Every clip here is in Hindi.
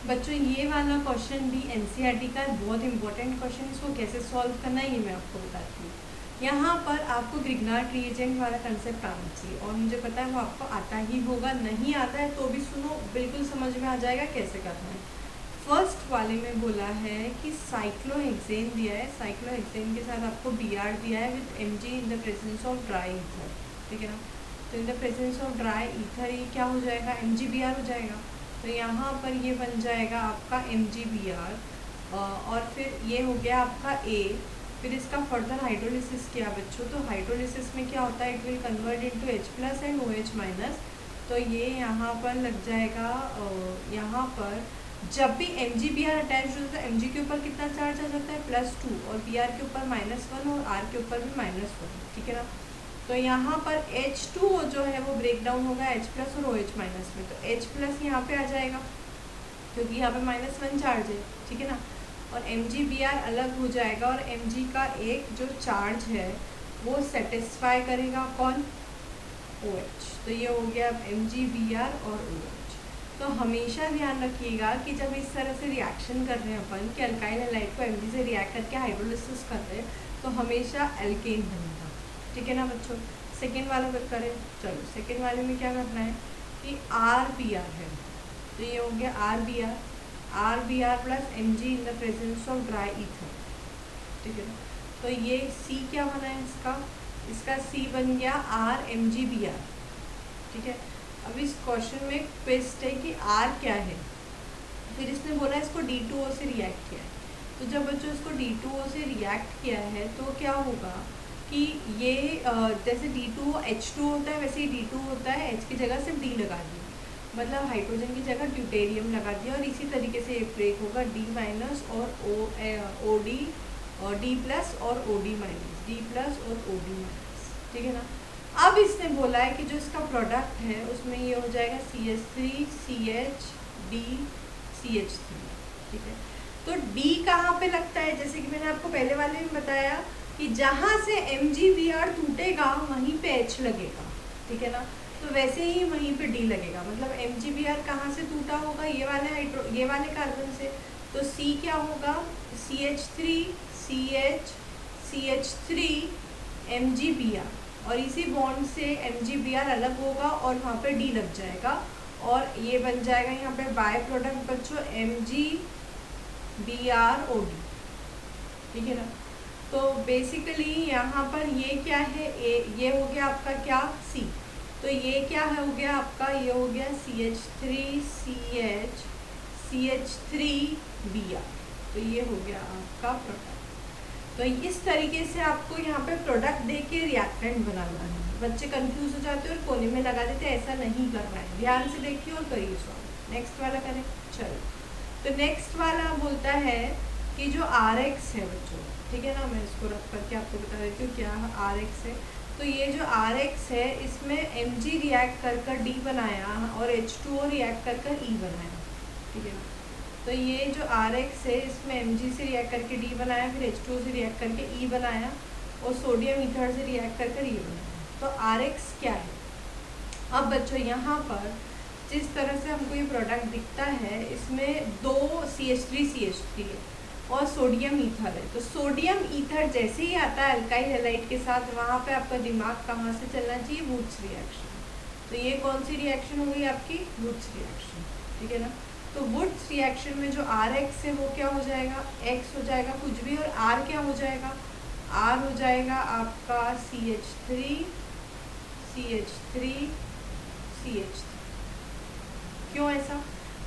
बच्चों ये वाला क्वेश्चन भी एनसीईआरटी का बहुत इंपॉर्टेंट क्वेश्चन, इसको कैसे सॉल्व करना है ये मैं आपको बताती हूँ। यहाँ पर आपको ग्रिग्नार्ड रिएजेंट वाला कंसेप्ट आना चाहिए और मुझे पता है वो आपको आता ही होगा, नहीं आता है तो भी सुनो, बिल्कुल समझ में आ जाएगा कैसे करना है। फर्स्ट वाले में बोला है कि साइक्लोहेक्सेन दिया है, साइक्लोहेक्सेन के साथ आपको Br दिया है with Mg in the presence of dry ether, ठीक है ना। तो in the presence of dry ether ये क्या हो जाएगा, MgBr हो जाएगा। तो यहाँ पर ये बन जाएगा आपका MgBr और फिर ये हो गया आपका A। फिर इसका फर्दर हाइड्रोलिसिस किया बच्चों, तो हाइड्रोलिसिस में क्या होता है, it will convert into H+ and OH-। तो ये यहाँ पर लग जाएगा, यहाँ पर जब भी MgBr अटैच होता है Mg के ऊपर कितना चार्ज आ जाता है, +2, और Br के ऊपर -1 और R के ऊपर भी -1, ठीक है ना। तो यहाँ पर H2O जो है वो ब्रेक डाउन होगा H+ और OH- में, तो H+ यहाँ पे आ जाएगा क्योंकि यहाँ पे -1 चार्ज है, ठीक है ना। और MgBr अलग हो जाएगा और Mg का एक जो चार्ज है वो सेटिस्फाई करेगा कौन, OH। तो ये हो गया MgBr और OH। तो हमेशा ध्यान रखिएगा कि जब इस तरह से रिएक्शन कर रहे हैं अपन कि अल्काइल हैलाइड को Mg से रिएक्ट करके हाइड्रोलिसिस कर रहे हैं, तो हमेशा एल्केन बनेगा, ठीक है ना बच्चों। सेकेंड वाला करें, चलो सेकेंड वाले में क्या करना है कि RBr है, तो ये हो गया RBr plus Mg in the presence of dry ether, ठीक है ना। तो ये C क्या बना है इसका C बन गया RMgBr, ठीक है। अब इस क्वेश्चन में ट्विस्ट है कि R क्या है, फिर इसने बोला इसको D2O से रिएक्ट किया है। तो जब बच्चों इसको D2O से रिएक्ट किया है तो क्या होगा कि ये जैसे D2O H2 होता है वैसे ही D2 होता है, H की जगह सिर्फ D लगा दी, मतलब हाइड्रोजन की जगह ड्यूटेरियम लगा दिया, और इसी तरीके से एक ब्रेक होगा D- और OD और D+ और OD-, D+ और OD-, ठीक है ना। अब इसने बोला है कि जो इसका प्रोडक्ट है उसमें ये हो जाएगा CH3 CHD CH3, ठीक है। तो D कहाँ पे लगता है, जैसे कि मैंने आपको पहले वाले में बताया कि जहाँ से MgBr टूटेगा वहीं पे H लगेगा, ठीक है ना। तो वैसे ही वहीं पे D लगेगा, मतलब MgBr कहाँ से टूटा होगा, ये वाले कार्बन से। तो C क्या होगा, CH3 CH3 MgBr, और इसी बॉन्ड से MgBr अलग होगा और वहाँ पे D लग जाएगा, और ये बन जाएगा यहाँ पे बाय प्रोडक्ट बच्चों MgBrOD, ठीक है ना। तो बेसिकली यहाँ पर ये क्या है, ये हो गया आपका क्या C, तो ये क्या है हो गया आपका, ये हो गया CH3CH3Br, तो ये हो गया आपका प्रोडक्ट। तो इस तरीके से आपको यहाँ पे प्रोडक्ट दे के रिएक्टेंट बनाना है। बच्चे कंफ्यूज हो जाते हैं और कोने में लगा देते हैं, ऐसा नहीं करना है, ध्यान से देखिए और करिए सॉल्व। नेक्स्ट वाला करें, चलो। तो नेक्स्ट वाला बोलता है कि जो RX है बच्चों, ठीक है ना, मैं इसको रख करके आपको बता देती हूँ क्या RX है। तो ये जो RX है इसमें Mg रिएक्ट कर D बनाया और H2O रिएक्ट कर E बनाया, ठीक है ना। तो ये जो RX है इसमें Mg से रिएक्ट करके D बनाया, फिर H2O से रिएक्ट करके E बनाया, और सोडियम ईथर से रिएक्ट कर E बनाया। तो RX क्या है। अब बच्चों यहाँ पर जिस तरह से हमको ये प्रोडक्ट दिखता है, इसमें 2 CH3 है और सोडियम ईथर है। तो सोडियम ईथर जैसे ही आता है अल्काइल हैलाइड के साथ, वहाँ पे आपका दिमाग कहाँ से चलना चाहिए, वुड्स रिएक्शन। तो ये कौन सी रिएक्शन हो गई आपकी, वुड्स रिएक्शन, ठीक है ना। तो वुड्स रिएक्शन में जो RX है वो क्या हो जाएगा, X हो जाएगा कुछ भी, और R क्या हो जाएगा, R हो जाएगा आपका CH3 क्यों ऐसा,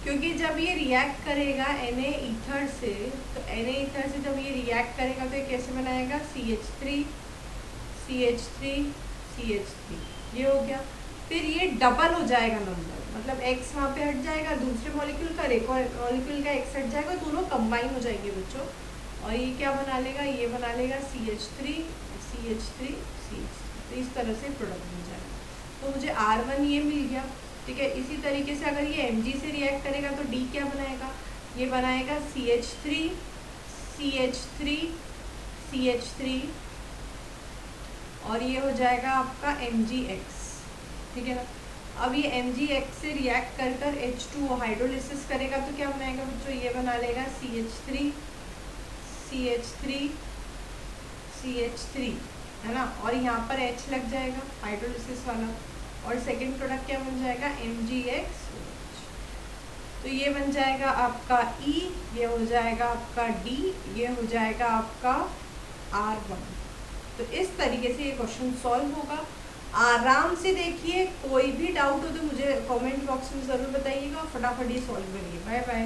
क्योंकि जब ये रिएक्ट करेगा Na ईथर से, तो Na ईथर से जब ये रिएक्ट करेगा तो ये कैसे बनाएगा, CH3 ये हो गया। फिर ये डबल हो जाएगा नंबर, मतलब X वहाँ पे हट जाएगा, दूसरे मॉलिक्यूल का एक और मॉलिक्यूल का X हट जाएगा, दोनों कंबाइन हो जाएंगे बच्चों, और ये क्या बना लेगा, ये बना लेगा CH3 तो इस तरह से प्रोडक्ट बन जाएगा। तो मुझे R1 ये मिल गया, ठीक है। इसी तरीके से अगर ये Mg से रिएक्ट करेगा तो D क्या बनाएगा, ये बनाएगा CH3 और ये हो जाएगा आपका MgX, ठीक है ना। अब ये MgX से रिएक्ट कर कर H2O हाइड्रोलिसिस करेगा तो क्या बनाएगा बच्चों, ये बना लेगा CH3 है ना, और यहाँ पर H लग जाएगा हाइड्रोलिसिस वाला, और सेकंड प्रोडक्ट क्या बन जाएगा MgX। तो ये बन जाएगा आपका E, ये हो जाएगा आपका D, ये हो जाएगा आपका R1। तो इस तरीके से ये क्वेश्चन सॉल्व होगा। आराम से देखिए, कोई भी डाउट हो तो मुझे कमेंट बॉक्स में ज़रूर बताइएगा, फटाफट ये सॉल्व करिए। Bye bye.